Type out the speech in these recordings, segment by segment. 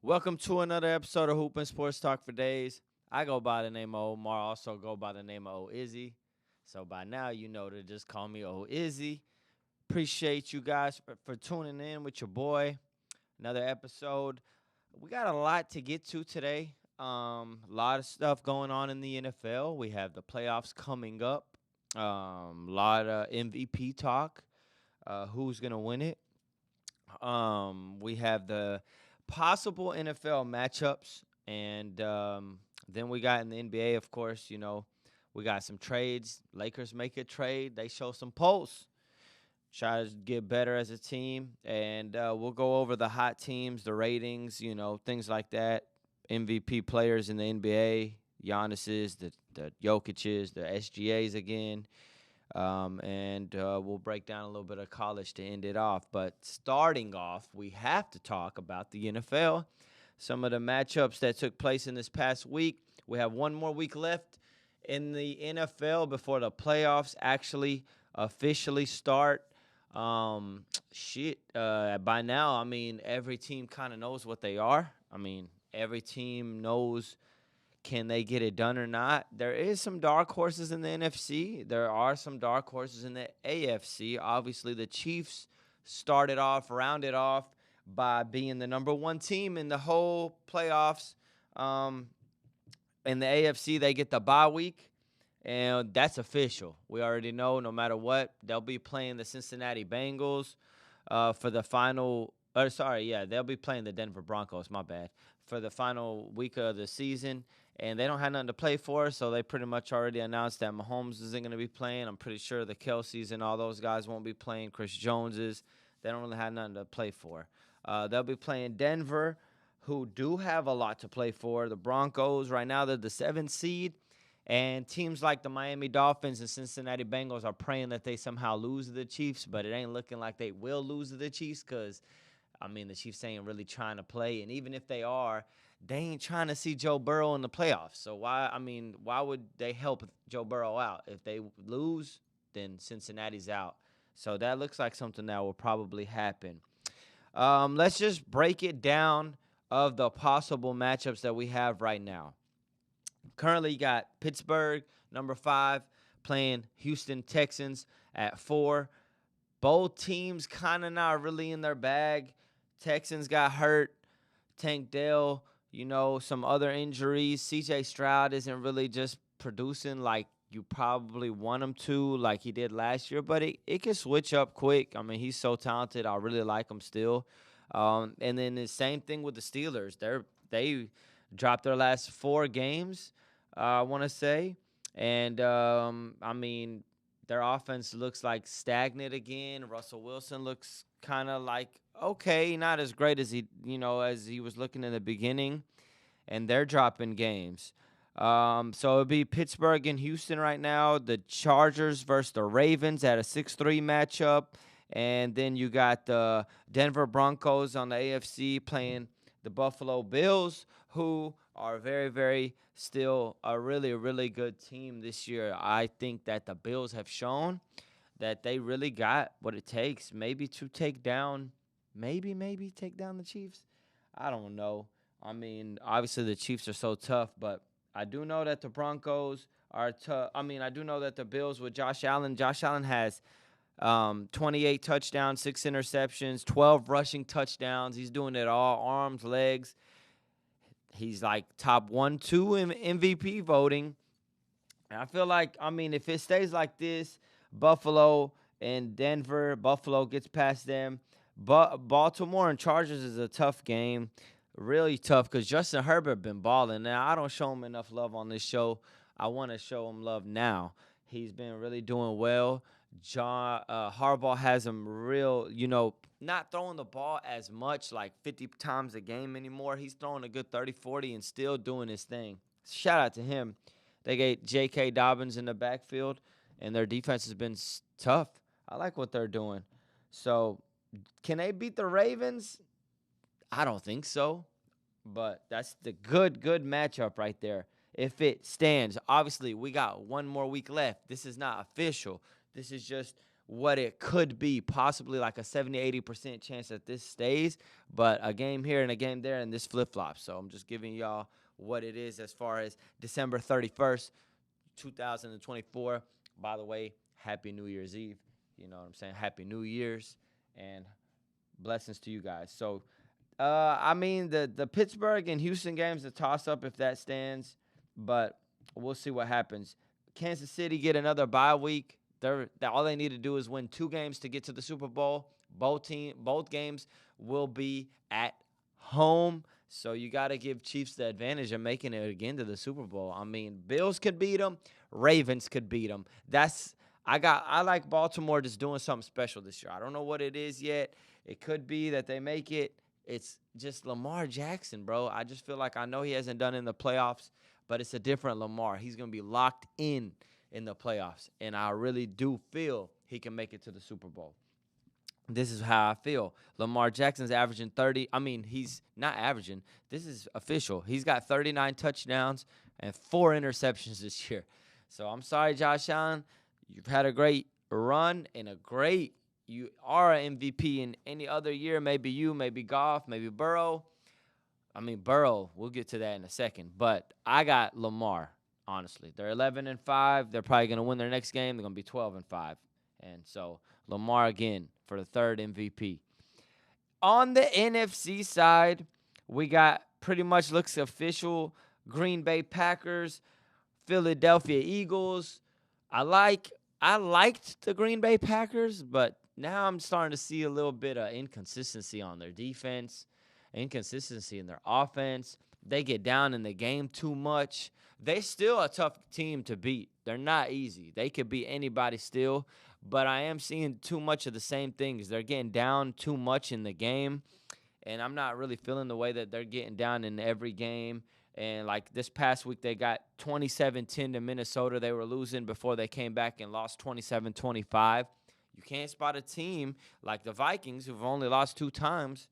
Welcome to another episode of Hoop and Sports Talk for Days. I go by the name of Omar, also go by the name of O Izzy. So by now you know to just call me O Izzy. Appreciate you guys for tuning in with your boy. Another episode. We got a lot to get to today. A lot of stuff going on in the NFL. We have the playoffs coming up. Lot of MVP talk. Who's gonna win it? We have the possible NFL matchups, and then we got in the NBA, of course. We got some trades. Lakers make a trade. They show some posts. Try to get better as a team, and we'll go over the hot teams, the ratings, things like that. MVP players in the NBA, Giannis's, the Jokic's, the SGA's again. And we'll break down a little bit of college to end it off. But starting off, we have to talk about the NFL. Some of the matchups that took place in this past week. We have one more week left in the NFL before the playoffs actually officially start. By now, every team kind of knows what they are. Every team knows, can they get it done or not? There is some dark horses in the NFC. There are some dark horses in the AFC. Obviously, the Chiefs rounded off by being the number one team in the whole playoffs. In the AFC, they get the bye week, and that's official. We already know no matter what, they'll be playing the Cincinnati Bengals for the final. They'll be playing the Denver Broncos, my bad, for the final week of the season. And they don't have nothing to play for, so they pretty much already announced that Mahomes isn't going to be playing. I'm pretty sure the Kelce's and all those guys won't be playing. Chris Jones's. They don't really have nothing to play for. They'll be playing Denver, who do have a lot to play for. The Broncos, right now, they're the 7th seed. And teams like the Miami Dolphins and Cincinnati Bengals are praying that they somehow lose to the Chiefs, but it ain't looking like they will lose to the Chiefs because, the Chiefs ain't really trying to play. And even if they are, they ain't trying to see Joe Burrow in the playoffs. So why would they help Joe Burrow out? If they lose, then Cincinnati's out. So that looks like something that will probably happen. Let's just break it down of the possible matchups that we have right now. Currently, you got Pittsburgh, number 5, playing Houston Texans at 4. Both teams kind of not really in their bag. Texans got hurt. Tank Dell, some other injuries. C.J. Stroud isn't really just producing like you probably want him to, like he did last year, but it can switch up quick. He's so talented. I really like him still. And then the same thing with the Steelers. They dropped their last 4 games, I want to say. And, their offense looks like stagnant again. Russell Wilson looks kind of like okay, not as great as he was looking in the beginning, and they're dropping games. So it'll be Pittsburgh and Houston right now. The Chargers versus the Ravens at a 6-3 matchup, and then you got the Denver Broncos on the AFC playing the Buffalo Bills, who are very, very still a really, really good team this year. I think that the Bills have shown that they really got what it takes, maybe to take down, maybe take down the Chiefs. I don't know. Obviously the Chiefs are so tough, but I do know that the Broncos are tough. I do know that the Bills with Josh Allen has 28 touchdowns, 6 interceptions, 12 rushing touchdowns. He's doing it all, arms, legs. He's like top 1, 2 in MVP voting. And I feel like, if it stays like this, Buffalo and Denver, Buffalo gets past them. But Baltimore and Chargers is a tough game, really tough, because Justin Herbert been balling. Now, I don't show him enough love on this show. I want to show him love now. He's been really doing well. Harbaugh has him real, not throwing the ball as much, like 50 times a game anymore. He's throwing a good 30, 40 and still doing his thing. Shout out to him. They get J.K. Dobbins in the backfield, and their defense has been tough. I like what they're doing. So, can they beat the Ravens? I don't think so. But that's the good matchup right there. If it stands, obviously, we got one more week left. This is not official. This is just what it could be, possibly like a 70-80% chance that this stays, but a game here and a game there, and this flip-flops. So I'm just giving y'all what it is as far as December 31st, 2024. By the way, Happy New Year's Eve. You know what I'm saying? Happy New Year's, and blessings to you guys. So, I mean, the Pittsburgh and Houston game's a toss-up if that stands, but we'll see what happens. Kansas City get another bye week. All they need to do is win 2 games to get to the Super Bowl. Both games will be at home, so you got to give Chiefs the advantage of making it again to the Super Bowl. I mean, Bills could beat them, Ravens could beat them. I like Baltimore just doing something special this year. I don't know what it is yet. It could be that they make it. It's just Lamar Jackson, bro. I just feel like I know he hasn't done it in the playoffs, but it's a different Lamar. He's going to be locked in the playoffs, and I really do feel he can make it to the Super Bowl. This is how I feel. Lamar Jackson's averaging 30. I mean, he's not averaging. This is official. He's got 39 touchdowns and 4 interceptions this year. So I'm sorry, Josh Allen. You've had a great run and you are an MVP in any other year. Maybe you, maybe Goff, maybe Burrow. I mean, Burrow, we'll get to that in a second. But I got Lamar, honestly. They're 11-5. They're probably going to win their next game. They're going to be 12-5. And so Lamar again for the 3rd MVP. On the NFC side, we got pretty much looks official Green Bay Packers, Philadelphia Eagles. I liked the Green Bay Packers, but now I'm starting to see a little bit of inconsistency on their defense, inconsistency in their offense. They get down in the game too much. They're still a tough team to beat. They're not easy. They could beat anybody still, but I am seeing too much of the same things. They're getting down too much in the game, and I'm not really feeling the way that they're getting down in every game. And, like, this past week, they got 27-10 to Minnesota. They were losing before they came back and lost 27-25. You can't spot a team like the Vikings, who've only lost 2 times,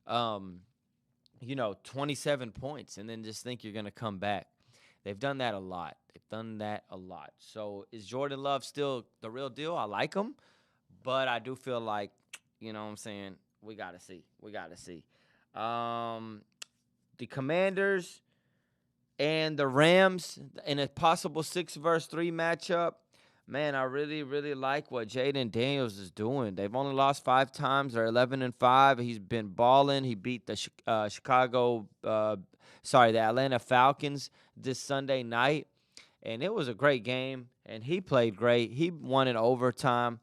27 points, and then just think you're going to come back. They've done that a lot. So is Jordan Love still the real deal? I like him, but I do feel like, you know what I'm saying, we got to see. The Commanders and the Rams in a possible 6-3 matchup. Man, I really, really like what Jaden Daniels is doing. They've only lost 5 times. They're 11-5. He's been balling. He beat the the Atlanta Falcons this Sunday night, and it was a great game, and he played great. He won in overtime.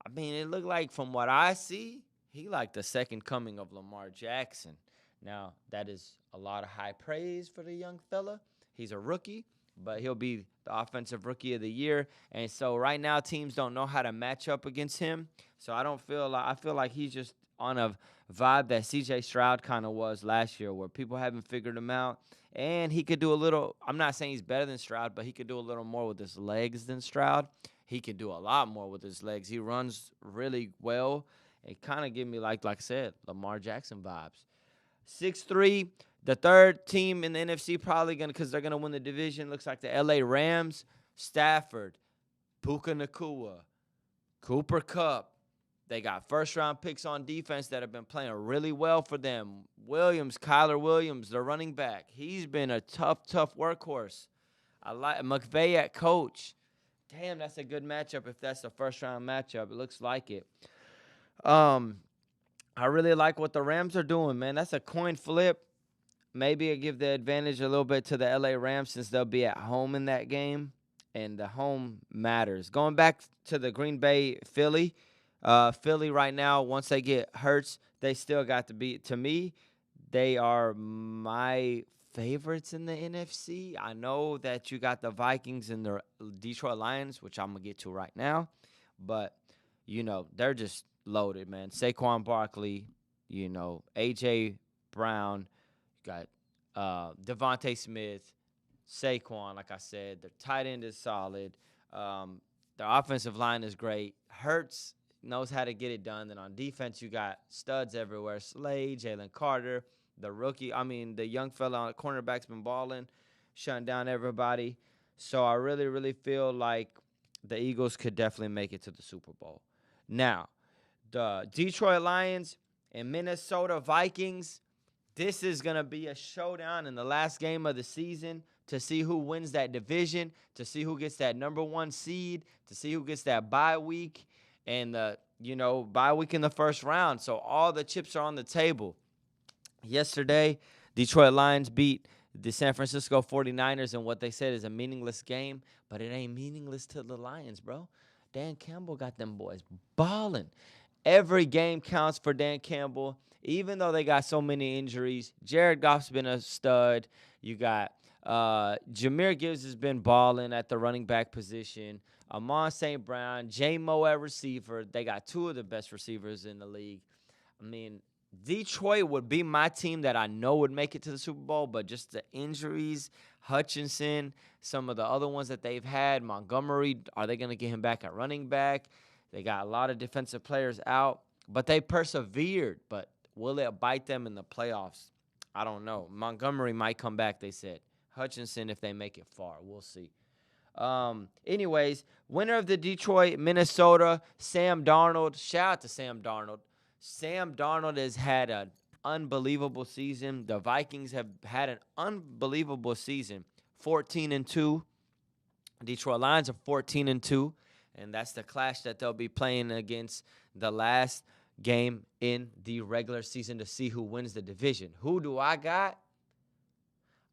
I mean, it looked like, from what I see, he like the second coming of Lamar Jackson. Now, that is a lot of high praise for the young fella. He's a rookie, but he'll be the offensive rookie of the year. And so right now teams don't know how to match up against him. So I feel like he's just on a vibe that CJ Stroud kind of was last year, where people haven't figured him out. And he could do a little, I'm not saying he's better than Stroud, but he could do a little more with his legs than Stroud. He can do a lot more with his legs. He runs really well. It kind of give me, like I said, Lamar Jackson vibes. 6-3, the third team in the NFC probably because they're gonna win the division. Looks like the LA Rams. Stafford, Puka Nacua, Cooper Kupp. They got first-round picks on defense that have been playing really well for them. Kyler Williams, the running back. He's been a tough workhorse. I like McVay at coach. Damn, that's a good matchup if that's the first-round matchup. It looks like it. I really like what the Rams are doing, man. That's a coin flip. Maybe I give the advantage a little bit to the LA Rams since they'll be at home in that game, and the home matters. Going back to the Green Bay Philly right now, once they get Hurts, they still got to beat. To me, they are my favorites in the NFC. I know that you got the Vikings and the Detroit Lions, which I'm going to get to right now, but, they're just loaded, man. Saquon Barkley, A.J. Brown, you got Devontae Smith, Saquon, like I said. Their tight end is solid. Their offensive line is great. Hurts knows how to get it done. Then on defense, you got studs everywhere. Slade, Jalen Carter, the young fella on the cornerback's been balling, shutting down everybody. So I really, really feel like the Eagles could definitely make it to the Super Bowl. Now, the Detroit Lions and Minnesota Vikings, this is going to be a showdown in the last game of the season to see who wins that division, to see who gets that number 1 seed, to see who gets that bye week, and bye week in the first round. So all the chips are on the table. Yesterday, Detroit Lions beat the San Francisco 49ers in what they said is a meaningless game, but it ain't meaningless to the Lions, bro. Dan Campbell got them boys balling. Every game counts for Dan Campbell, even though they got so many injuries. Jared Goff's been a stud. You got Jahmyr Gibbs has been balling at the running back position. Amon St. Brown, J-Mo at receiver. They got 2 of the best receivers in the league. I mean, Detroit would be my team that I know would make it to the Super Bowl, but just the injuries, Hutchinson, some of the other ones that they've had, Montgomery, are they going to get him back at running back? They got a lot of defensive players out, but they persevered. But will it bite them in the playoffs? I don't know. Montgomery might come back, they said. Hutchinson, if they make it far, we'll see. Anyways, winner of the Detroit, Minnesota, Sam Darnold. Shout out to Sam Darnold. Sam Darnold has had an unbelievable season. The Vikings have had an unbelievable season. 14-2. Detroit Lions are 14-2. And that's the clash that they'll be playing against the last game in the regular season to see who wins the division. Who do I got?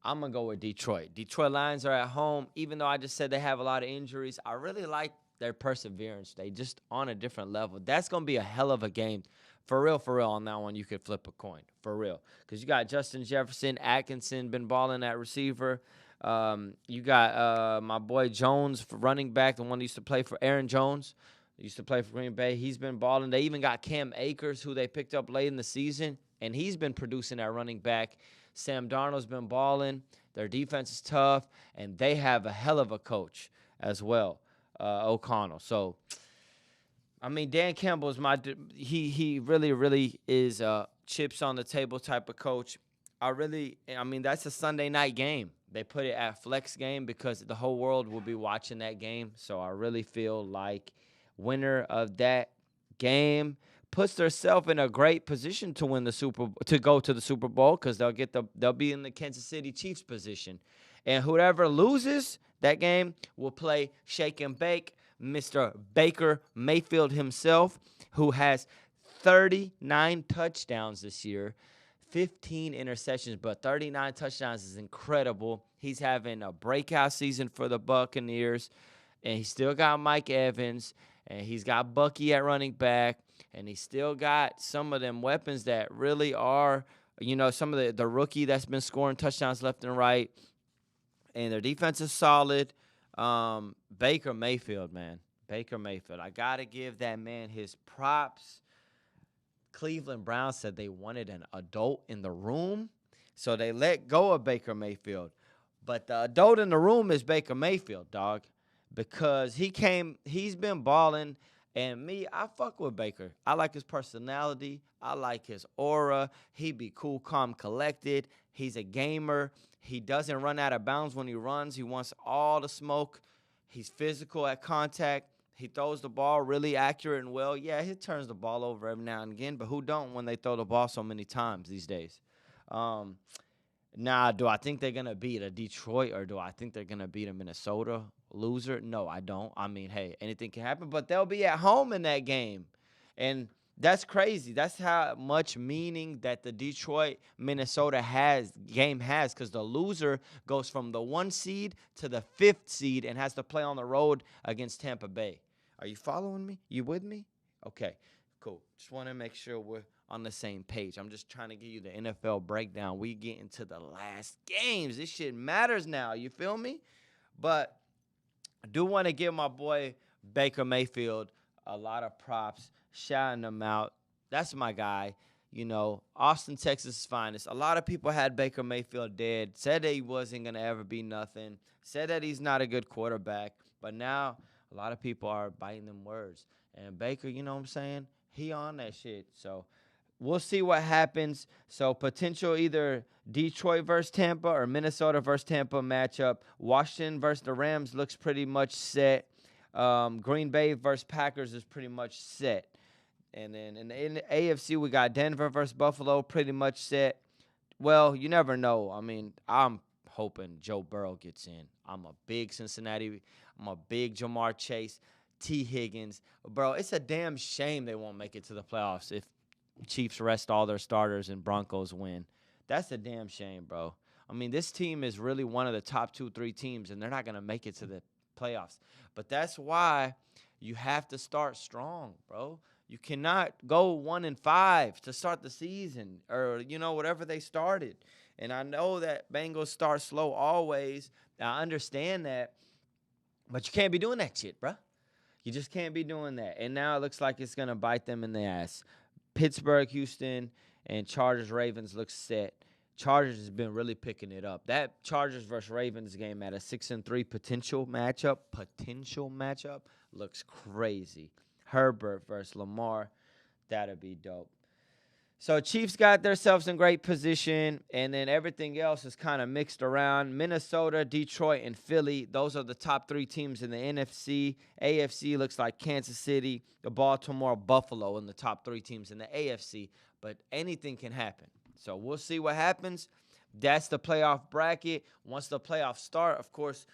I'm going to go with Detroit. Detroit Lions are at home. Even though I just said they have a lot of injuries, I really like their perseverance. They just on a different level. That's going to be a hell of a game. For real, on that one, you could flip a coin. For real. Because you got Justin Jefferson, Atkinson, been balling at receiver. You got my boy Jones for running back, the one who used to play for Aaron Jones. He used to play for Green Bay. He's been balling. They even got Cam Akers, who they picked up late in the season, and he's been producing at running back. Sam Darnold's been balling. Their defense is tough, and they have a hell of a coach as well, O'Connell. So, I mean, Dan Campbell is he really is a chips on the table type of coach. That's a Sunday night game. They put it at flex game because the whole world will be watching that game. So I really feel like winner of that game puts themselves in a great position to go to the Super Bowl because they'll be in the Kansas City Chiefs position. And whoever loses that game will play shake and bake Mr. Baker Mayfield himself, who has 39 touchdowns this year, 15 interceptions, but 39 touchdowns is incredible. He's having a breakout season for the Buccaneers, and he's still got Mike Evans, and he's got Bucky at running back, and he's still got some of them weapons that really are, some of the rookie that's been scoring touchdowns left and right, and their defense is solid. Baker Mayfield, man. Baker Mayfield. I got to give that man his props. Cleveland Browns said they wanted an adult in the room, so they let go of Baker Mayfield. But the adult in the room is Baker Mayfield, dog, because he's been balling, and I fuck with Baker. I like his personality. I like his aura. He be cool, calm, collected. He's a gamer. He doesn't run out of bounds when he runs. He wants all the smoke. He's physical at contact. He throws the ball really accurate and well. Yeah, he turns the ball over every now and again, but who don't when they throw the ball so many times these days? Do I think they're going to beat a Detroit or do I think they're going to beat a Minnesota loser? No, I don't. I mean, hey, anything can happen, but they'll be at home in that game. And that's crazy. That's how much meaning that the Detroit-Minnesota game has because the loser goes from the 1 seed to the 5th seed and has to play on the road against Tampa Bay. Are you following me? You with me? Okay, cool. Just want to make sure we're on the same page. I'm just trying to give you the NFL breakdown. We get into the last games. This shit matters now. You feel me? But I do want to give my boy Baker Mayfield a lot of props, shouting him out. That's my guy. Austin, Texas' finest. A lot of people had Baker Mayfield dead, said that he wasn't going to ever be nothing, said that he's not a good quarterback. But now a lot of people are biting them words. And Baker, you know what I'm saying? He on that shit. So we'll see what happens. So potential either Detroit versus Tampa or Minnesota versus Tampa matchup. Washington versus the Rams looks pretty much set. Green Bay versus Packers is pretty much set. And then in the AFC, we got Denver versus Buffalo, pretty much set. Well, you never know. I mean, I'm hoping Joe Burrow gets in. I'm a big Cincinnati. I'm a big Jamar Chase, T. Higgins. Bro, it's a damn shame they won't make it to the playoffs if Chiefs rest all their starters and Broncos win. That's a damn shame, bro. I mean, this team is really one of the top 2-3 teams, and they're not going to make it to the playoffs. But that's why you have to start strong, bro. You cannot go 1-5 to start the season or, whatever they started. And I know that Bengals start slow always. I understand that. But you can't be doing that shit, bro. You just can't be doing that. And now it looks like it's going to bite them in the ass. Pittsburgh, Houston, and Chargers, Ravens look set. Chargers has been really picking it up. That Chargers versus Ravens game at a 6-3 potential matchup looks crazy. Herbert versus Lamar, that'll be dope. So Chiefs got themselves in great position, and then everything else is kind of mixed around. Minnesota, Detroit, and Philly, those are the top 3 teams in the NFC. AFC looks like Kansas City, Baltimore, Buffalo in the top 3 teams in the AFC, but anything can happen. So we'll see what happens. That's the playoff bracket. Once the playoffs start, of course,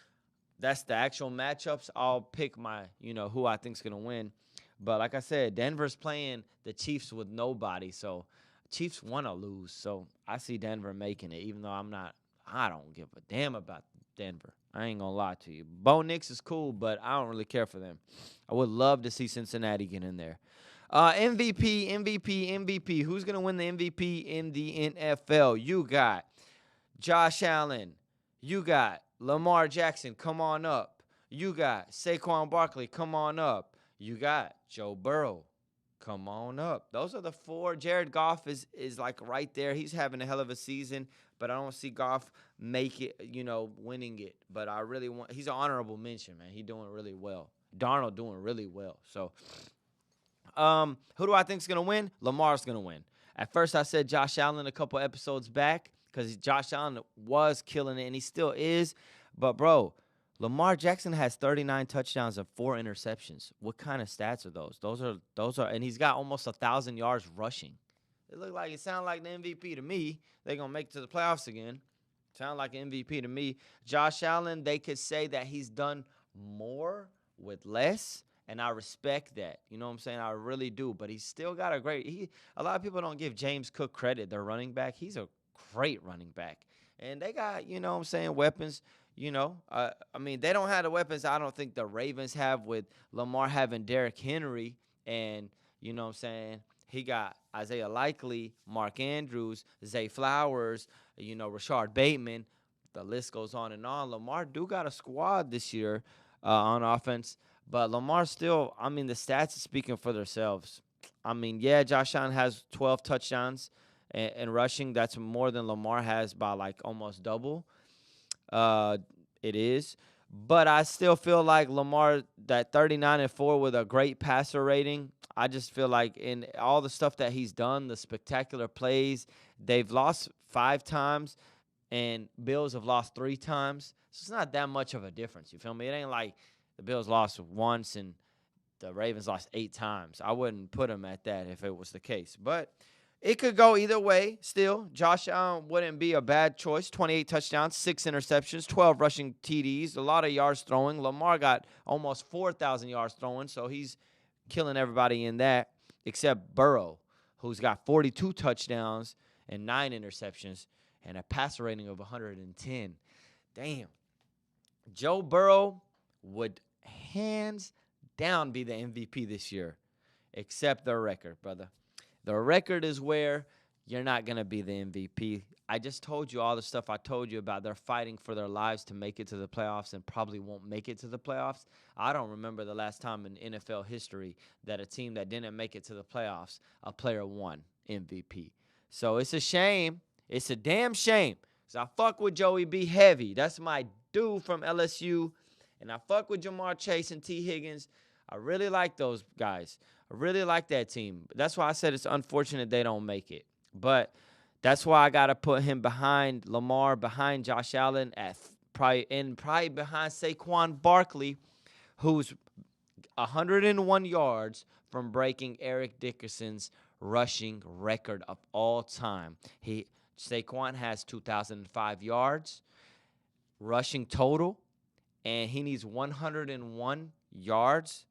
that's the actual matchups. I'll pick my, who I think's going to win. But like I said, Denver's playing the Chiefs with nobody, so Chiefs want to lose. So I see Denver making it, even though I don't give a damn about Denver. I ain't going to lie to you. Bo Nix is cool, but I don't really care for them. I would love to see Cincinnati get in there. MVP. Who's going to win the MVP in the NFL? You got Josh Allen. You got Lamar Jackson. Come on up. You got Saquon Barkley. Come on up. You got Joe Burrow. Come on up. Those are the 4. Jared Goff is like right there. He's having a hell of a season, but I don't see Goff make it, winning it. But I really want – he's an honorable mention, man. He's doing really well. Darnold doing really well. So, who do I think is going to win? Lamar's going to win. At first, I said Josh Allen a couple episodes back because Josh Allen was killing it, and he still is. But, bro – Lamar Jackson has 39 touchdowns and 4 interceptions. What kind of stats are those? Those are, and he's got almost 1,000 yards rushing. It sounds like the MVP to me. They're gonna make it to the playoffs again. Sound like an MVP to me. Josh Allen, they could say that he's done more with less, and I respect that. You know what I'm saying? I really do. But he's still got a lot of people don't give James Cook credit. Their running back, he's a great running back, and they got weapons. They don't have the weapons I don't think the Ravens have with Lamar having Derrick Henry and, he got Isaiah Likely, Mark Andrews, Zay Flowers, Rashard Bateman. The list goes on and on. Lamar do got a squad this year on offense, but Lamar still, the stats are speaking for themselves. Josh Allen has 12 touchdowns and rushing. That's more than Lamar has by like almost double. It is. But I still feel like Lamar, that 39-4 with a great passer rating, I just feel like in all the stuff that he's done, the spectacular plays, they've lost 5 times, and Bills have lost 3 times. So it's not that much of a difference. You feel me? It ain't like the Bills lost once and the Ravens lost 8 times. I wouldn't put them at that if it was the case. But it could go either way still. Josh Allen wouldn't be a bad choice. 28 touchdowns, 6 interceptions, 12 rushing TDs, a lot of yards throwing. Lamar got almost 4,000 yards throwing, so he's killing everybody in that except Burrow, who's got 42 touchdowns and 9 interceptions and a passer rating of 110. Damn. Joe Burrow would hands down be the MVP this year, except their record, brother. The record is where you're not going to be the MVP. I just told you all the stuff I told you about. They're fighting for their lives to make it to the playoffs and probably won't make it to the playoffs. I don't remember the last time in NFL history that a team that didn't make it to the playoffs, a player won MVP. So it's a shame. It's a damn shame. Because I fuck with Joey B. heavy. That's my dude from LSU. And I fuck with Jamar Chase and T. Higgins. I really like those guys. I really like that team. That's why I said it's unfortunate they don't make it. But that's why I got to put him behind Lamar, behind Josh Allen, probably behind Saquon Barkley, who's 101 yards from breaking Eric Dickerson's rushing record of all time. Saquon has 2,005 yards rushing total, and he needs 101 yards,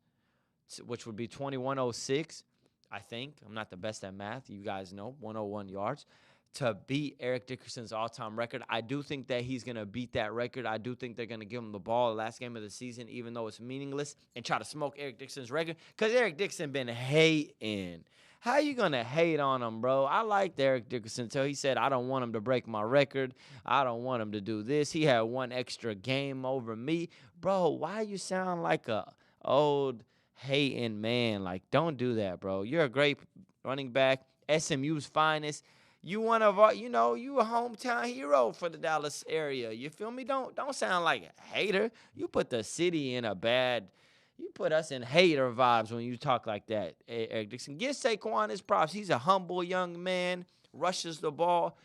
which would be 2106, I think. I'm not the best at math. You guys know, 101 yards to beat Eric Dickerson's all-time record. I do think that he's going to beat that record. I do think they're going to give him the ball the last game of the season, even though it's meaningless, and try to smoke Eric Dickerson's record, because Eric Dickerson been hating. How you going to hate on him, bro? I liked Eric Dickerson until he said, I don't want him to break my record. I don't want him to do this. He had one extra game over me. Bro, why you sound like a old hating man? Like, don't do that, bro. You're a great running back, SMU's finest. You one of our, you a hometown hero for the Dallas area. You feel me? Don't sound like a hater. You put the city in you put us in hater vibes when you talk like that, Eric Dickerson. Give Saquon his props. He's a humble young man, rushes the ball,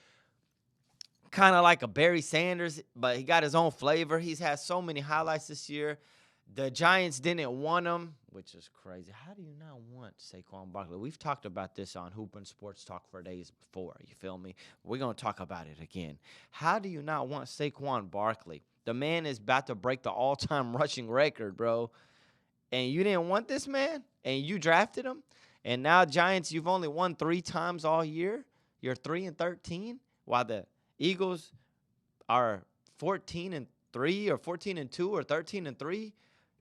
kind of like a Barry Sanders, but he got his own flavor. He's had so many highlights this year. The Giants didn't want him, which is crazy. How do you not want Saquon Barkley? We've talked about this on Hoop and Sports Talk for days before. You feel me? We're going to talk about it again. How do you not want Saquon Barkley? The man is about to break the all-time rushing record, bro. And you didn't want this man? And you drafted him? And now, Giants, you've only won 3 times all year. You're 3-13, while the Eagles are 14-3 or 14-2 or 13-3.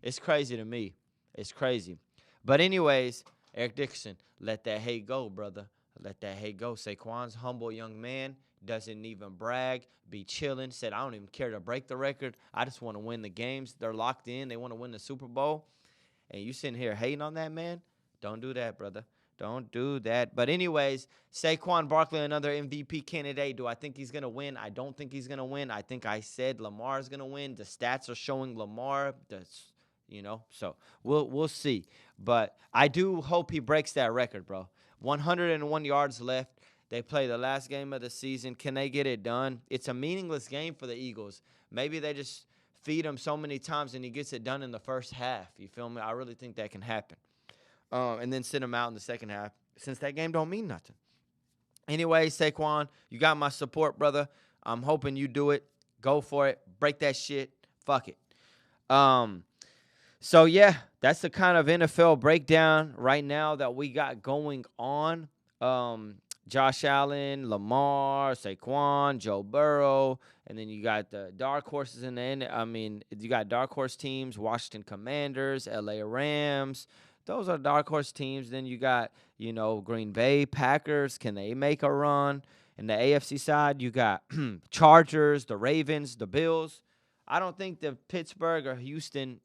It's crazy to me. It's crazy. But anyways, Eric Dickerson, let that hate go, brother. Let that hate go. Saquon's humble young man, doesn't even brag, be chilling, said, I don't even care to break the record. I just want to win the games. They're locked in. They want to win the Super Bowl. And you sitting here hating on that man? Don't do that, brother. Don't do that. But anyways, Saquon Barkley, another MVP candidate. Do I think he's going to win? I don't think he's going to win. I think I said Lamar's going to win. The stats are showing Lamar. So we'll see. But I do hope he breaks that record, bro. 101 yards left. They play the last game of the season. Can they get it done? It's a meaningless game for the Eagles. Maybe they just feed him so many times and he gets it done in the first half. You feel me? I really think that can happen. And then sit him out in the second half, since that game don't mean nothing. Anyway, Saquon, you got my support, brother. I'm hoping you do it. Go for it. Break that shit. Fuck it. So, yeah, that's the kind of NFL breakdown right now that we got going on. Josh Allen, Lamar, Saquon, Joe Burrow, and then you got the dark horses in the end. I mean, you got dark horse teams, Washington Commanders, LA Rams. Those are dark horse teams. Then you got, Green Bay Packers. Can they make a run? In the AFC side, you got Chargers, the Ravens, the Bills. I don't think the Pittsburgh or Houston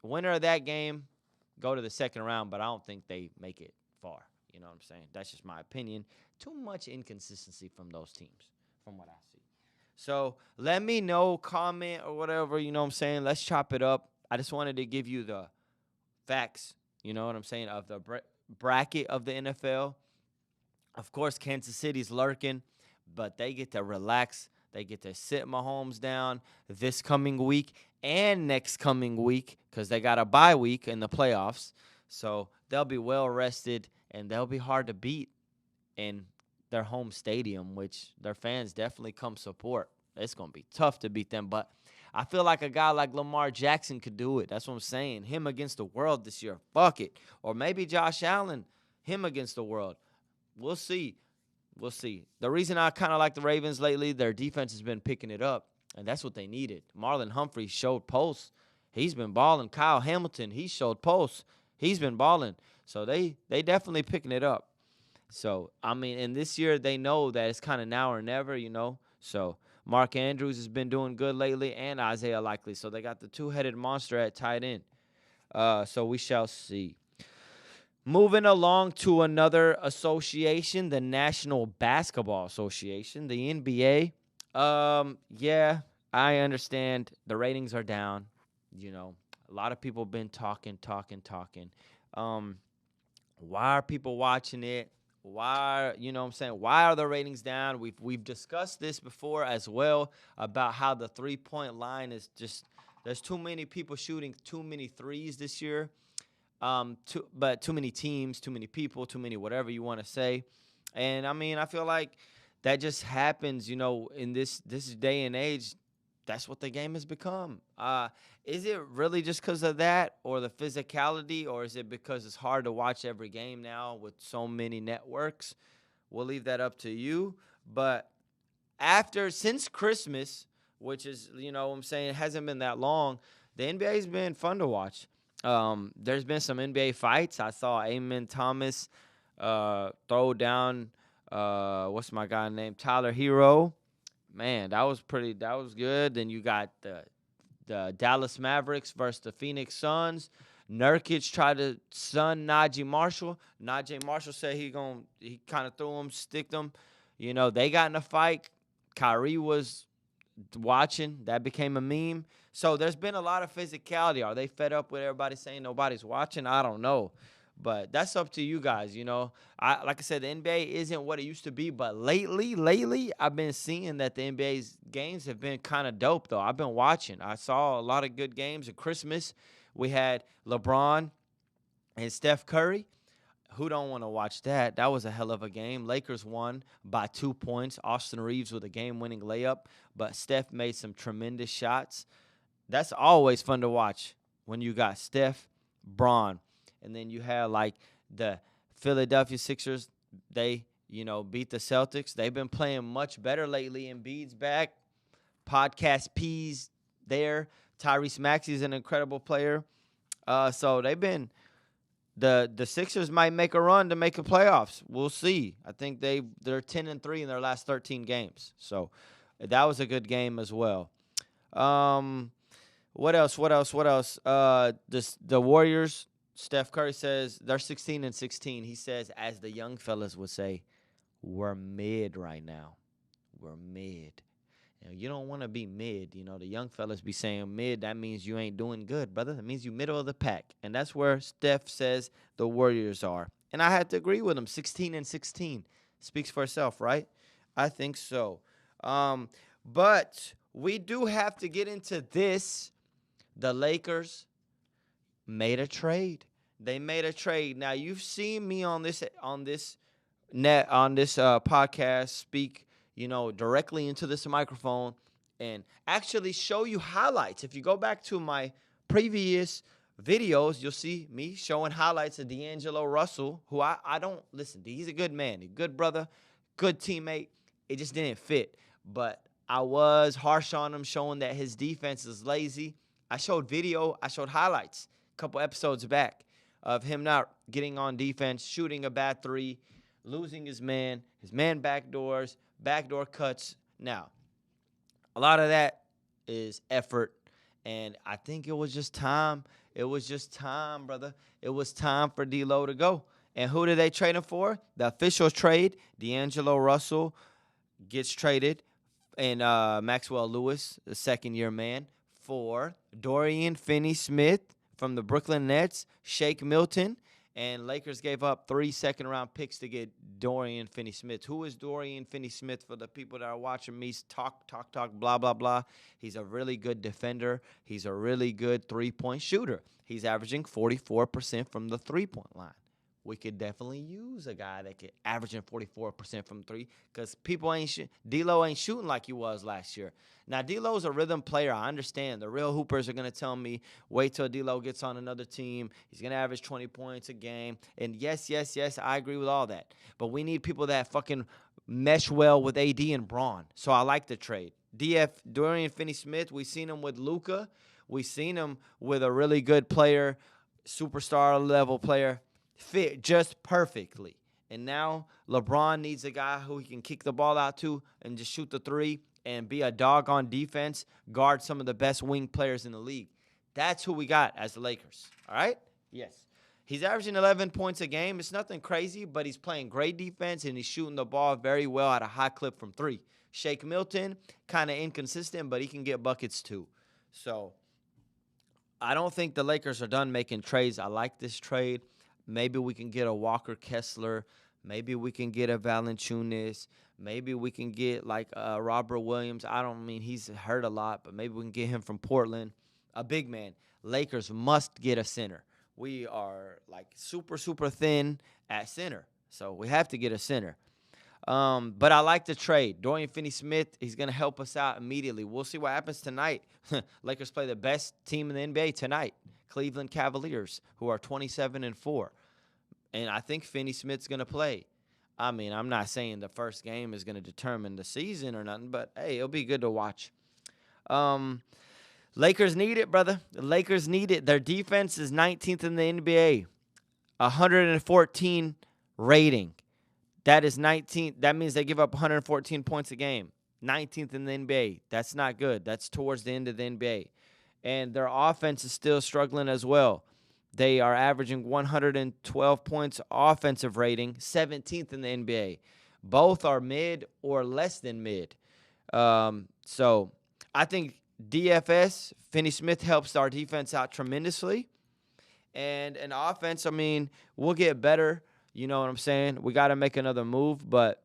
winner of that game go to the second round, but I don't think they make it far. You know what I'm saying? That's just my opinion. Too much inconsistency from those teams, from what I see. So let me know, comment or whatever, you know what I'm saying? Let's chop it up. I just wanted to give you the facts, you know what I'm saying, of the bracket of the NFL. Of course, Kansas City's lurking, but they get to relax. They get to sit Mahomes down this coming week and next coming week because they got a bye week in the playoffs. So they'll be well rested, and they'll be hard to beat in their home stadium, which their fans definitely come support. It's going to be tough to beat them, but I feel like a guy like Lamar Jackson could do it. That's what I'm saying. Him against the world this year. Fuck it. Or maybe Josh Allen, him against the world. We'll see. We'll see. The reason I kind of like the Ravens lately, their defense has been picking it up, and that's what they needed. Marlon Humphrey showed posts. He's been balling. Kyle Hamilton, he showed posts. He's been balling. So they definitely picking it up. So, I mean, and this year they know that it's kind of now or never, So Mark Andrews has been doing good lately, and Isaiah Likely. So they got the two-headed monster at tight end. So we shall see. Moving along to another association, the National Basketball Association, the NBA. Yeah, I understand the ratings are down. A lot of people have been talking. Why are people watching it? Why, why are the ratings down? We've discussed this before as well about how the 3-point line is just, There's too many people shooting too many threes this year. Too many teams, too many people, too many whatever you want to say. And I mean, I feel like that just happens, in this day and age. That's what the game has become. Is it really just because of that or the physicality, or is it because it's hard to watch every game now with so many networks? We'll leave that up to you. But since Christmas, which is, what I'm saying, it hasn't been that long, the NBA's been fun to watch. There's been some NBA fights. I saw Amen Thomas throw down, what's my guy named? Tyler Hero. Man, that was good. Then you got the Dallas Mavericks versus the Phoenix Suns. Nurkic tried to sun Najee Marshall. Najee Marshall said he kind of threw him, sticked him. They got in a fight. Kyrie was watching. That became a meme. So there's been a lot of physicality. Are they fed up with everybody saying nobody's watching? I don't know. But that's up to you guys, like I said, the NBA isn't what it used to be, but lately, I've been seeing that the NBA's games have been kind of dope, though. I've been watching. I saw a lot of good games. At Christmas, we had LeBron and Steph Curry. Who don't want to watch that? That was a hell of a game. Lakers won by 2 points. Austin Reeves with a game-winning layup, but Steph made some tremendous shots. That's always fun to watch when you got Steph, Bron. And then you have, like, the Philadelphia Sixers. They, beat the Celtics. They've been playing much better lately. Embiid's back. Podcast P's there. Tyrese Maxey's an incredible player. So they've been the Sixers might make a run to make the playoffs. We'll see. I think they're 10-3 in their last 13 games. So that was a good game as well. What else? The Warriors. Steph Curry says they're 16-16. He says, as the young fellas would say, we're mid right now. We're mid. You don't want to be mid. The young fellas be saying mid. That means you ain't doing good, brother. That means you middle of the pack. And that's where Steph says the Warriors are. And I had to agree with him. 16-16 speaks for itself, right? I think so. But we do have to get into this. The Lakers made a trade. They made a trade. Now, you've seen me on this podcast speak, directly into this microphone and actually show you highlights. If you go back to my previous videos, you'll see me showing highlights of D'Angelo Russell, who I don't listen. He's a good man, a good brother, good teammate. It just didn't fit. But I was harsh on him, showing that his defense is lazy. I showed highlights a couple episodes back of him not getting on defense, shooting a bad three, losing his man backdoor cuts. Now, a lot of that is effort, and I think it was just time. It was just time, brother. It was time for D-Lo to go. And who did they trade him for? The official trade, D'Angelo Russell gets traded, and Maxwell Lewis, the second-year man, for Dorian Finney-Smith from the Brooklyn Nets, Shake Milton, and Lakers gave up 3 second-round picks to get Dorian Finney-Smith. Who is Dorian Finney-Smith for the people that are watching me talk, blah, blah, blah? He's a really good defender. He's a really good three-point shooter. He's averaging 44% from the three-point line. We could definitely use a guy that could averaging 44% from three because D-Lo ain't shooting like he was last year. Now, D-Lo's a rhythm player. I understand. The real hoopers are going to tell me, wait till D-Lo gets on another team. He's going to average 20 points a game. And yes, I agree with all that. But we need people that fucking mesh well with AD and Braun. So I like the trade. Dorian Finney-Smith, we've seen him with Luka. We've seen him with a really good player, superstar-level player. Fit just perfectly. And now LeBron needs a guy who he can kick the ball out to and just shoot the three and be a dog on defense, guard some of the best wing players in the league. That's who we got as the Lakers. All right? Yes. He's averaging 11 points a game. It's nothing crazy, but he's playing great defense and he's shooting the ball very well at a high clip from three. Shake Milton, kind of inconsistent, but he can get buckets too. So I don't think the Lakers are done making trades. I like this trade. Maybe we can get a Walker Kessler. Maybe we can get a Valanciunas. Maybe we can get like Robert Williams. I don't mean he's hurt a lot, but maybe we can get him from Portland. a big man. Lakers must get a center. We are like super, super thin at center. So we have to get a center. But I like the trade. Dorian Finney-Smith, he's going to help us out immediately. We'll see what happens tonight. Lakers play the best team in the NBA tonight, Cleveland Cavaliers, who are 27-4. And I think Finney-Smith's going to play. I mean, I'm not saying the first game is going to determine the season or nothing, but, hey, it'll be good to watch. Lakers need it, brother. The Lakers need it. Their defense is 19th in the NBA, 114 rating. That is 19. That means they give up 114 points a game. 19th in the NBA. That's not good. That's towards the end of the NBA. And their offense is still struggling as well. They are averaging 112 points offensive rating, 17th in the NBA. Both are mid or less than mid. So I think DFS, Finney-Smith, helps our defense out tremendously. And an offense, I mean, we'll get better. You know what I'm saying? We got to make another move. But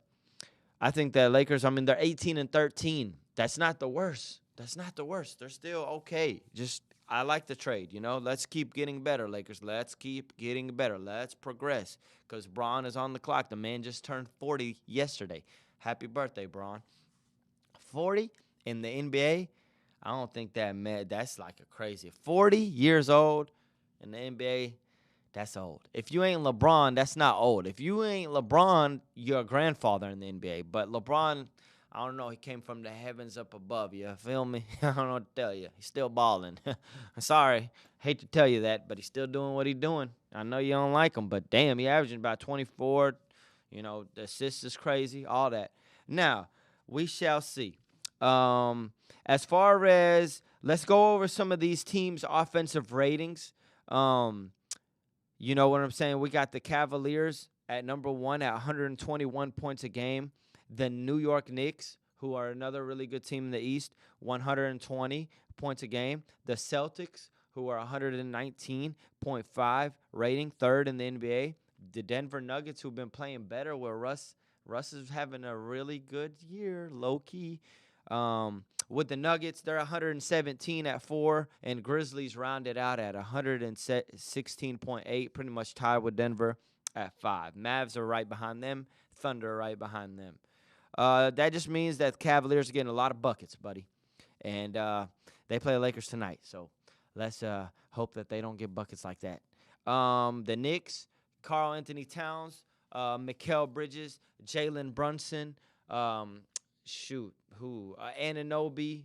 I think that Lakers, I mean, they're 18-13. That's not the worst. That's not the worst. They're still okay. Just, I like the trade, you know. Let's keep getting better, Lakers. Let's keep getting better. Let's progress. Because Bron is on the clock. The man just turned 40 yesterday. Happy birthday, Bron. 40 in the NBA? I don't think that's like a crazy. 40 years old in the NBA, that's old. If you ain't LeBron, that's not old. If you ain't LeBron, you're a grandfather in the NBA. But LeBron, I don't know, he came from the heavens up above. You feel me? I don't know what to tell you. He's still balling. Sorry, hate to tell you that, but he's still doing what he's doing. I know you don't like him, but damn, he averaging about 24. You know, the assists is crazy, all that. Now, we shall see. As far as, let's go over some of these teams' offensive ratings. You know what I'm saying? We got the Cavaliers at number 1 at 121 points a game. The New York Knicks, who are another really good team in the East, 120 points a game. The Celtics, who are 119.5 rating, third in the NBA. The Denver Nuggets, who've been playing better, where Russ is having a really good year, low-key. With the Nuggets, they're 117 at 4, and Grizzlies rounded out at 116.8, pretty much tied with Denver at 5. Mavs are right behind them. Thunder are right behind them. That just means that the Cavaliers are getting a lot of buckets, buddy. And they play the Lakers tonight, so let's hope that they don't get buckets like that. The Knicks, Karl Anthony Towns, Mikal Bridges, Jalen Brunson, Anunoby.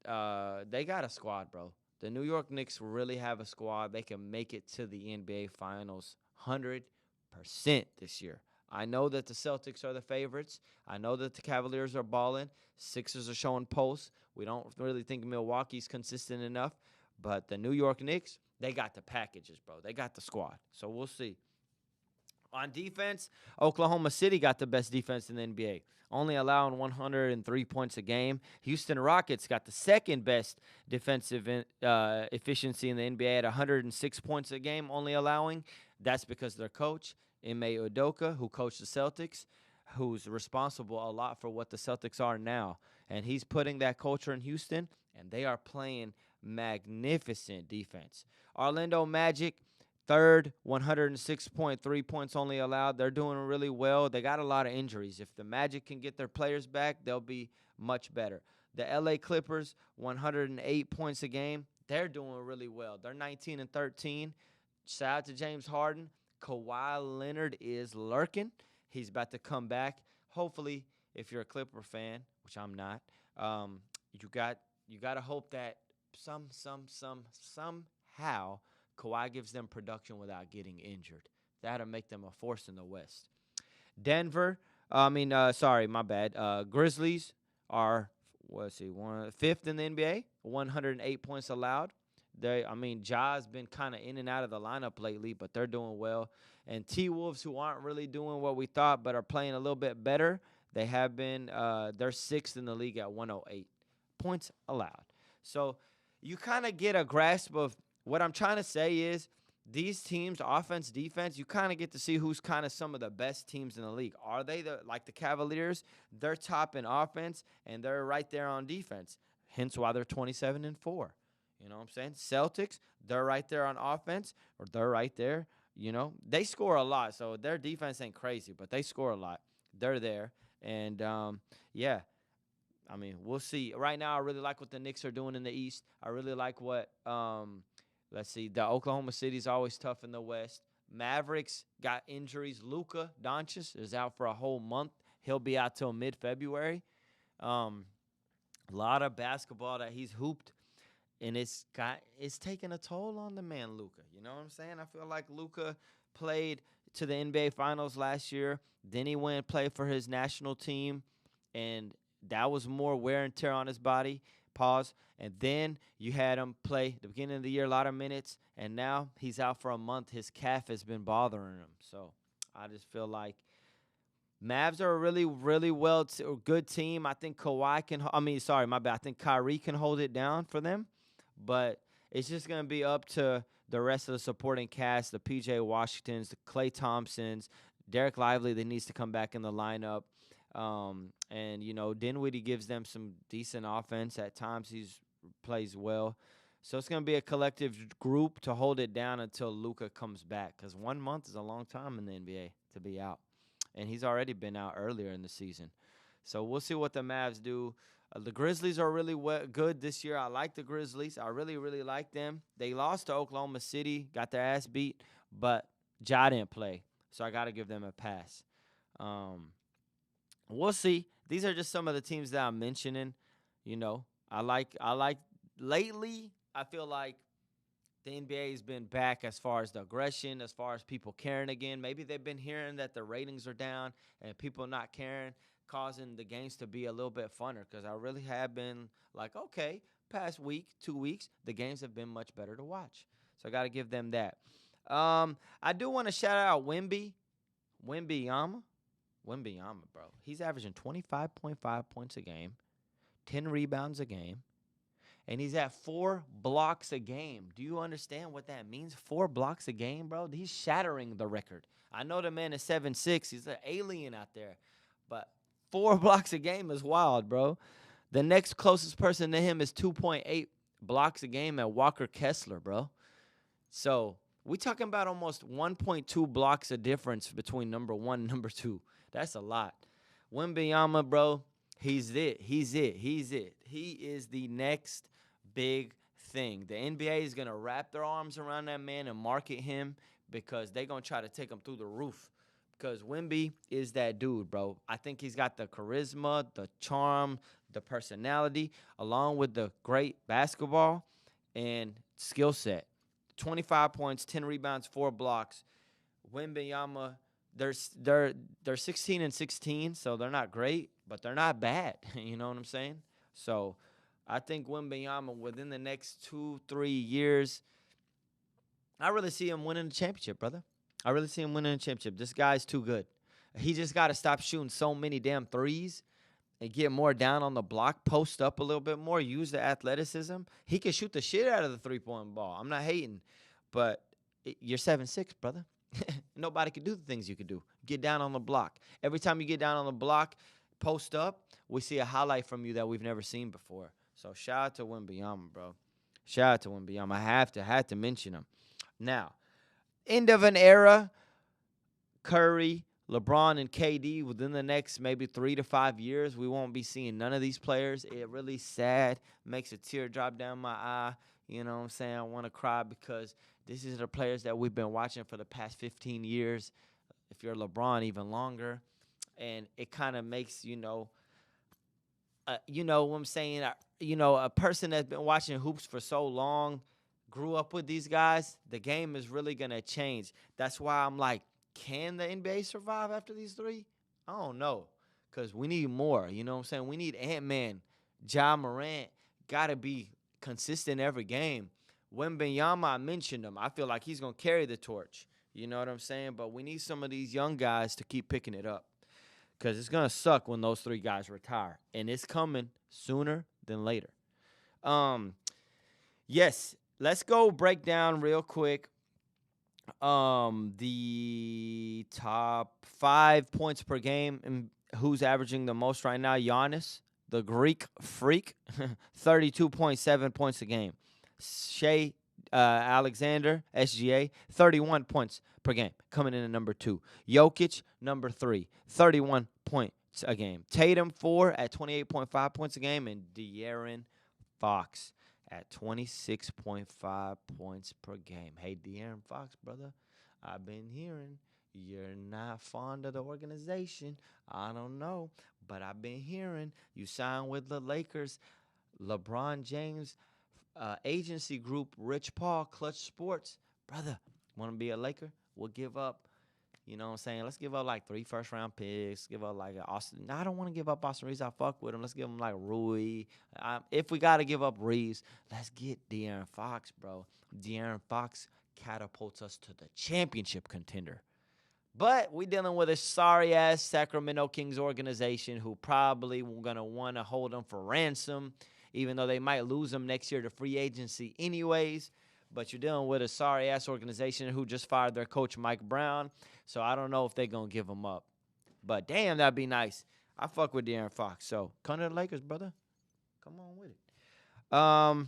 They got a squad, bro. The New York Knicks really have a squad. They can make it to the NBA Finals 100% this year. I know that the Celtics are the favorites. I know that the Cavaliers are balling. Sixers are showing posts. We don't really think Milwaukee's consistent enough. But the New York Knicks, they got the packages, bro. They got the squad. So we'll see. On defense, Oklahoma City got the best defense in the NBA, only allowing 103 points a game. Houston Rockets got the second best defensive efficiency in the NBA at 106 points a game, only allowing. That's because their coach, Ime Udoka, who coached the Celtics, who's responsible a lot for what the Celtics are now. And he's putting that culture in Houston, and they are playing magnificent defense. Orlando Magic, third, 106.3 points only allowed. They're doing really well. They got a lot of injuries. If the Magic can get their players back, they'll be much better. The LA Clippers, 108 points a game. They're doing really well. They're 19-13. Shout out to James Harden. Kawhi Leonard is lurking. He's about to come back. Hopefully, if you're a Clipper fan, which I'm not, you got to hope that somehow Kawhi gives them production without getting injured. That'll make them a force in the West. Grizzlies are, fifth in the NBA, 108 points allowed. Ja's been kind of in and out of the lineup lately, but they're doing well. And T-Wolves, who aren't really doing what we thought but are playing a little bit better, they have been, they're sixth in the league at 108 points allowed. So you kind of get a grasp of what I'm trying to say is these teams, offense, defense, you kind of get to see who's kind of some of the best teams in the league. Are they like the Cavaliers? They're top in offense, and they're right there on defense, hence why they're 27-4. You know what I'm saying? Celtics, they're right there on offense, or they're right there. They score a lot, so their defense ain't crazy, but they score a lot. They're there. And, yeah, I mean, we'll see. Right now, I really like what the Knicks are doing in the East. I really like what, let's see, the Oklahoma City's always tough in the West. Mavericks got injuries. Luka Doncic is out for a whole month. He'll be out till mid-February. A lot of basketball that he's hooped, and it's taking a toll on the man Luka. You know what I'm saying? I feel like Luka played to the NBA Finals last year. Then he went and played for his national team, and that was more wear and tear on his body. Pause. And then you had him play the beginning of the year, a lot of minutes, and now he's out for a month. His calf has been bothering him. So I just feel like Mavs are a really, really good team. I think I think Kyrie can hold it down for them. But it's just going to be up to the rest of the supporting cast, the P.J. Washingtons, the Klay Thompsons, Derek Lively that needs to come back in the lineup. And, Dinwiddie gives them some decent offense. At times he plays well. So it's going to be a collective group to hold it down until Luka comes back, because 1 month is a long time in the NBA to be out. And he's already been out earlier in the season. So we'll see what the Mavs do. The Grizzlies are really good this year. I like the Grizzlies. I really, really like them. They lost to Oklahoma City, got their ass beat, but Ja didn't play. So I got to give them a pass. We'll see. These are just some of the teams that I'm mentioning. I like lately, I feel like the NBA has been back as far as the aggression, as far as people caring again. Maybe they've been hearing that the ratings are down and people not caring, causing the games to be a little bit funner, because I really have been like, okay, past week, 2 weeks, the games have been much better to watch. So I got to give them that. I do want to shout out Wembanyama, bro. He's averaging 25.5 points a game, 10 rebounds a game, and he's at 4 blocks a game. Do you understand what that means? 4 blocks a game, bro? He's shattering the record. I know the man is 7'6". He's an alien out there. But 4 blocks a game is wild, bro. The next closest person to him is 2.8 blocks a game at Walker Kessler, bro. So we talking about almost 1.2 blocks of difference between number 1 and number 2. That's a lot. Wembanyama, bro, he's it. He is the next big thing. The NBA is going to wrap their arms around that man and market him, because they're going to try to take him through the roof. Because Wemby is that dude, bro. I think he's got the charisma, the charm, the personality, along with the great basketball and skill set. 25 points, 10 rebounds, 4 blocks. Wembanyama, they're 16-16, so they're not great, but they're not bad. You know what I'm saying? So I think Wembanyama, within the next 2-3 years, I really see him winning the championship, brother. I really see him winning the championship. This guy's too good. He just got to stop shooting so many damn threes and get more down on the block, post up a little bit more, use the athleticism. He can shoot the shit out of the three-point ball. I'm not hating, but you're 7'6", brother. Nobody can do the things you can do. Get down on the block. Every time you get down on the block, post up, we see a highlight from you that we've never seen before. So shout out to Wembanyama, bro. Shout out to Wembanyama. I had to mention him. Now, end of an era, Curry, LeBron, and KD. Within the next maybe 3 to 5 years, we won't be seeing none of these players. It really sad. Makes a tear drop down my eye. You know what I'm saying? I want to cry, because this is the players that we've been watching for the past 15 years. If you're LeBron, even longer. And it kind of makes, you know what I'm saying? A person that's been watching hoops for so long, grew up with these guys, the game is really going to change. That's why I'm like, can the NBA survive after these 3? I don't know, because we need more. You know what I'm saying? We need Ant-Man. Ja Morant got to be consistent every game. Wembanyama, I mentioned him. I feel like he's going to carry the torch. You know what I'm saying? But we need some of these young guys to keep picking it up, because it's going to suck when those 3 guys retire. And it's coming sooner than later. Yes, let's go break down real quick the top 5 points per game and who's averaging the most right now. Giannis, the Greek freak, 32.7 points a game. Shea Alexander, SGA, 31 points per game, coming in at number 2. Jokic, number 3, 31 points a game. Tatum, 4 at 28.5 points a game, and De'Aaron Fox at 26.5 points per game. Hey, De'Aaron Fox, brother, I've been hearing you're not fond of the organization. I don't know, but I've been hearing you signed with the Lakers. LeBron James agency group, Rich Paul, Clutch Sports. Brother, want to be a Laker? We'll give up, you know what I'm saying? Let's give up like 3 first-round picks. Give up like Austin. No, I don't want to give up Austin Reeves. I fuck with him. Let's give him like Rui. If we got to give up Reeves, let's get De'Aaron Fox, bro. De'Aaron Fox catapults us to the championship contender. But we dealing with a sorry-ass Sacramento Kings organization who probably going to want to hold them for ransom, even though they might lose them next year to free agency anyways. But you're dealing with a sorry-ass organization who just fired their coach, Mike Brown. So I don't know if they're going to give him up. But damn, that'd be nice. I fuck with De'Aaron Fox. So come to the Lakers, brother. Come on with it.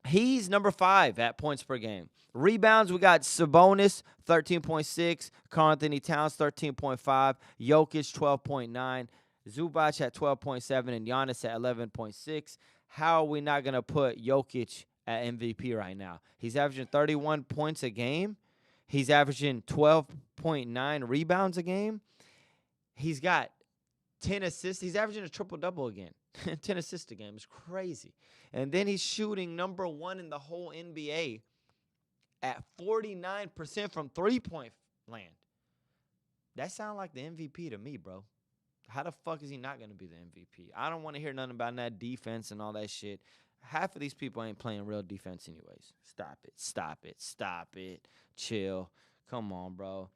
He's number 5 at points per game. Rebounds, we got Sabonis, 13.6. Karl-Anthony Towns, 13.5. Jokic, 12.9. Zubac at 12.7 and Giannis at 11.6. How are we not going to put Jokic at MVP right now? He's averaging 31 points a game. He's averaging 12.9 rebounds a game. He's got 10 assists. He's averaging a triple-double again. 10 assists a game. It's crazy. And then he's shooting number 1 in the whole NBA at 49% from three-point land. That sounds like the MVP to me, bro. How the fuck is he not going to be the MVP? I don't want to hear nothing about that defense and all that shit. Half of these people ain't playing real defense anyways. Stop it. Stop it. Stop it. Chill. Come on, bro.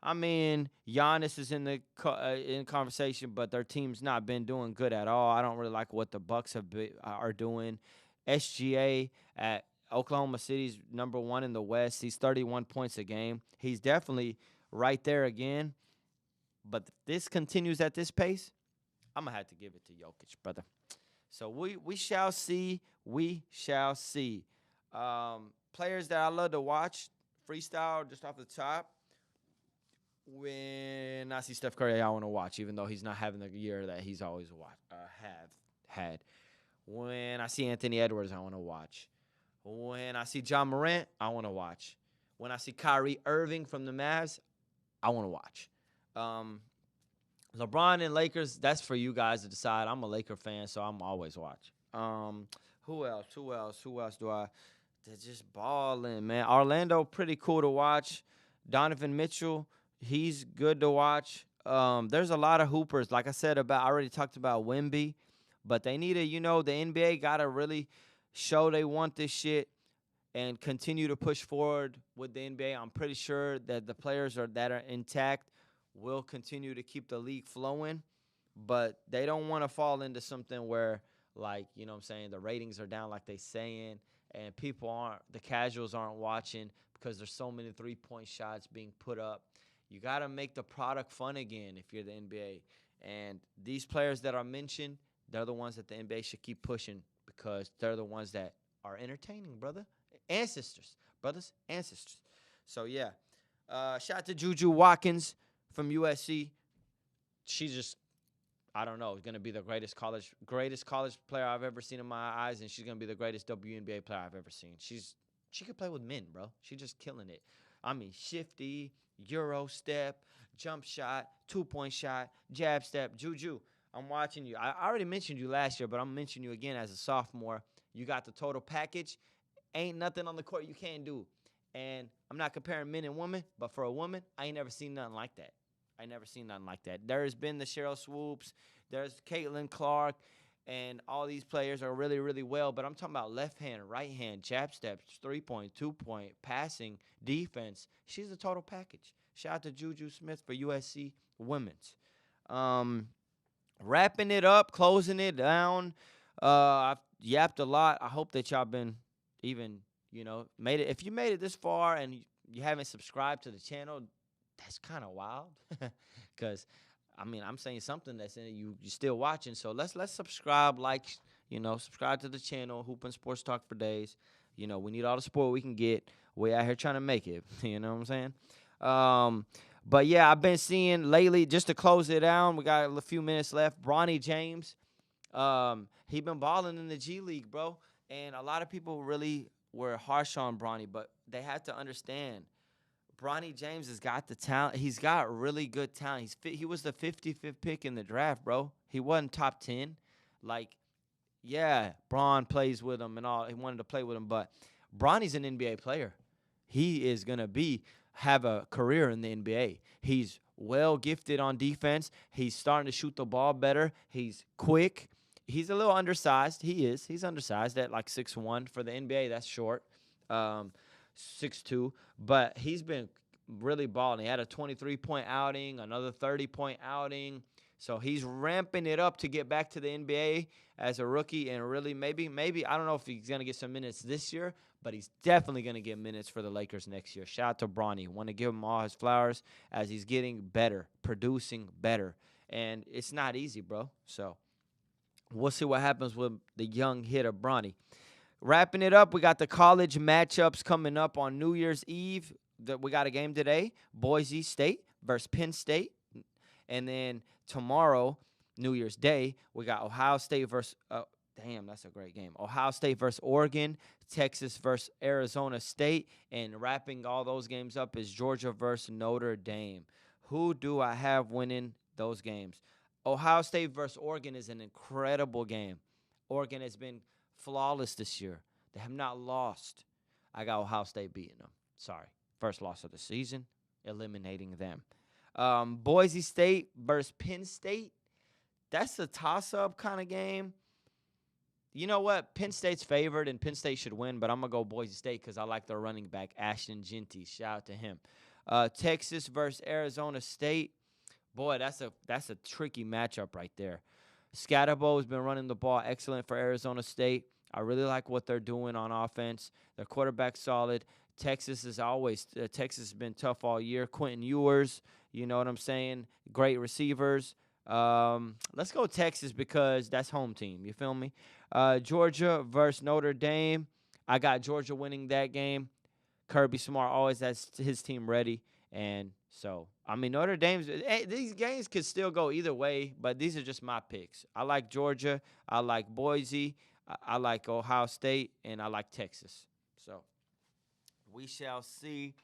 I mean, Giannis is in the in conversation, but their team's not been doing good at all. I don't really like what the Bucks are doing. SGA at Oklahoma City's number 1 in the West. He's 31 points a game. He's definitely right there again. But if this continues at this pace, I'm going to have to give it to Jokic, brother. So we shall see. We shall see. Players that I love to watch, freestyle just off the top. When I see Steph Curry, I want to watch, even though he's not having the year that he's always had. When I see Anthony Edwards, I want to watch. When I see John Morant, I want to watch. When I see Kyrie Irving from the Mavs, I want to watch. LeBron and Lakers, that's for you guys to decide. I'm a Laker fan, so I'm always watch. Who else do I? They're just balling, man. Orlando, pretty cool to watch. Donovan Mitchell, he's good to watch. There's a lot of hoopers. Like I said, I already talked about Wemby, but they need to, the NBA got to really show they want this shit and continue to push forward with the NBA. I'm pretty sure that the players that are intact will continue to keep the league flowing, but they don't want to fall into something where, like, the ratings are down like they saying, and the casuals aren't watching because there's so many three-point shots being put up. You got to make the product fun again if you're the NBA. And these players that are mentioned, they're the ones that the NBA should keep pushing because they're the ones that are entertaining, brothers and sisters. So, yeah. Shout out to Juju Watkins from USC. She's just, I don't know, going to be the greatest college player I've ever seen in my eyes, and she's going to be the greatest WNBA player I've ever seen. She could play with men, bro. She's just killing it. I mean, shifty, Euro step, jump shot, 2-point shot, jab step. Juju, I'm watching you. I already mentioned you last year, but I'm mentioning you again as a sophomore. You got the total package. Ain't nothing on the court you can't do. And I'm not comparing men and women, but for a woman, I ain't never seen nothing like that. There has been the Cheryl Swoops. There's Caitlin Clark. And all these players are really, really well. But I'm talking about left hand, right hand, jab steps, 3-point, 2-point, passing, defense. She's a total package. Shout out to Juju Smith for USC Women's. Wrapping it up, closing it down. I've yapped a lot. I hope that y'all been even, made it. If you made it this far and you haven't subscribed to the channel, that's kind of wild. Because, I'm saying something that's in it. You're still watching. So let's subscribe, subscribe to the channel, Hoop and Sports Talk for Days. We need all the support we can get. We out here trying to make it. You know what I'm saying? But yeah, I've been seeing lately, just to close it down, we got a few minutes left. Bronny James, he been balling in the G League, bro. And a lot of people really were harsh on Bronny, but they have to understand Bronny James has got the talent. He's got really good talent. He was the 55th pick in the draft, bro. He wasn't top 10. Like, yeah, Bron plays with him and all. He wanted to play with him, but Bronny's an NBA player. He is going to have a career in the NBA. He's well gifted on defense. He's starting to shoot the ball better. He's quick. He's a little undersized. He's undersized at like 6'1". For the NBA, that's short. 6'2". But he's been really balling. He had a 23-point outing, another 30-point outing. So he's ramping it up to get back to the NBA as a rookie, and really maybe I don't know if he's going to get some minutes this year, but he's definitely going to get minutes for the Lakers next year. Shout out to Bronny. Want to give him all his flowers as he's getting better, producing better. And it's not easy, bro. So we'll see what happens with the young hitter Bronny. Wrapping it up, we got the college matchups coming up on New Year's Eve. We got a game today, Boise State versus Penn State. And then tomorrow, New Year's Day, we got Ohio State versus that's a great game. Ohio State versus Oregon, Texas versus Arizona State, and wrapping all those games up is Georgia versus Notre Dame. Who do I have winning those games? Ohio State versus Oregon is an incredible game. Oregon has been flawless this year. They have not lost. I got Ohio State beating them. Sorry. First loss of the season, eliminating them. Boise State versus Penn State. That's a toss-up kind of game. You know what? Penn State's favored, and Penn State should win, but I'm going to go Boise State because I like their running back, Ashton Jeanty. Shout out to him. Texas versus Arizona State. Boy, that's a tricky matchup right there. Scatterbo has been running the ball excellent for Arizona State. I really like what they're doing on offense. Their quarterback's solid. Texas has been tough all year. Quentin Ewers, you know what I'm saying? Great receivers. Let's go Texas because that's home team. You feel me? Georgia versus Notre Dame. I got Georgia winning that game. Kirby Smart always has his team ready. And so, Notre Dame's these games could still go either way, but these are just my picks. I like Georgia. I like Boise. I like Ohio State. And I like Texas. So, we shall see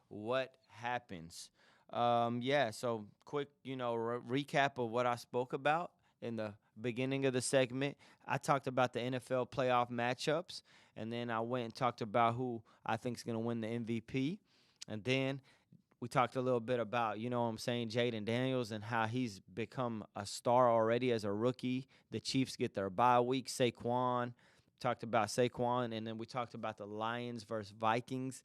what happens. So quick, recap of what I spoke about in the beginning of the segment. I talked about the NFL playoff matchups, and then I went and talked about who I think is going to win the MVP. And then we talked a little bit about, Jaden Daniels and how he's become a star already as a rookie. The Chiefs get their bye week. Saquon. Talked about Saquon, and then we talked about the Lions versus Vikings.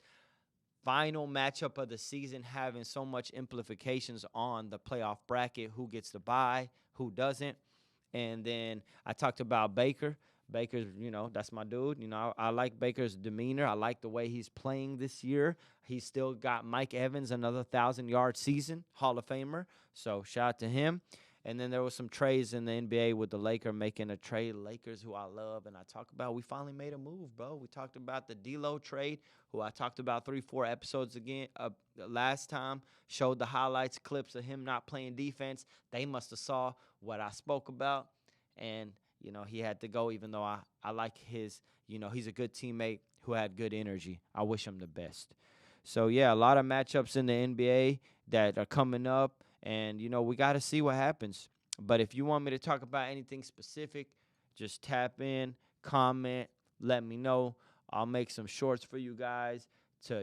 Final matchup of the season having so much implications on the playoff bracket, who gets the bye, who doesn't. And then I talked about Baker. Baker's, that's my dude. I like Baker's demeanor. I like the way he's playing this year. He's still got Mike Evans, another 1,000-yard season, Hall of Famer. So shout out to him. And then there was some trades in the NBA with the Lakers making a trade. Lakers, who I love, and I talk about, we finally made a move, bro. We talked about the D'Lo trade, who I talked about 3-4 episodes again last time. Showed the highlights, clips of him not playing defense. They must have saw what I spoke about, and he had to go. Even though I like his, he's a good teammate who had good energy. I wish him the best. So yeah, a lot of matchups in the NBA that are coming up. And, we got to see what happens. But if you want me to talk about anything specific, just tap in, comment, let me know. I'll make some shorts for you guys to,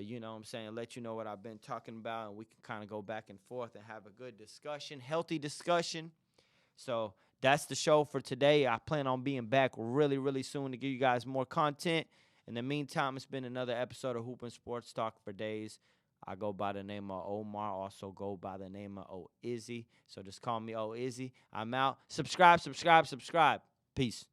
let you know what I've been talking about. And we can kind of go back and forth and have a good discussion, healthy discussion. So that's the show for today. I plan on being back really, really soon to give you guys more content. In the meantime, it's been another episode of Hoopin' Sports Talk for Days. I go by the name of Omar, also go by the name of O Izzy. So just call me O Izzy. I'm out. Subscribe. Peace.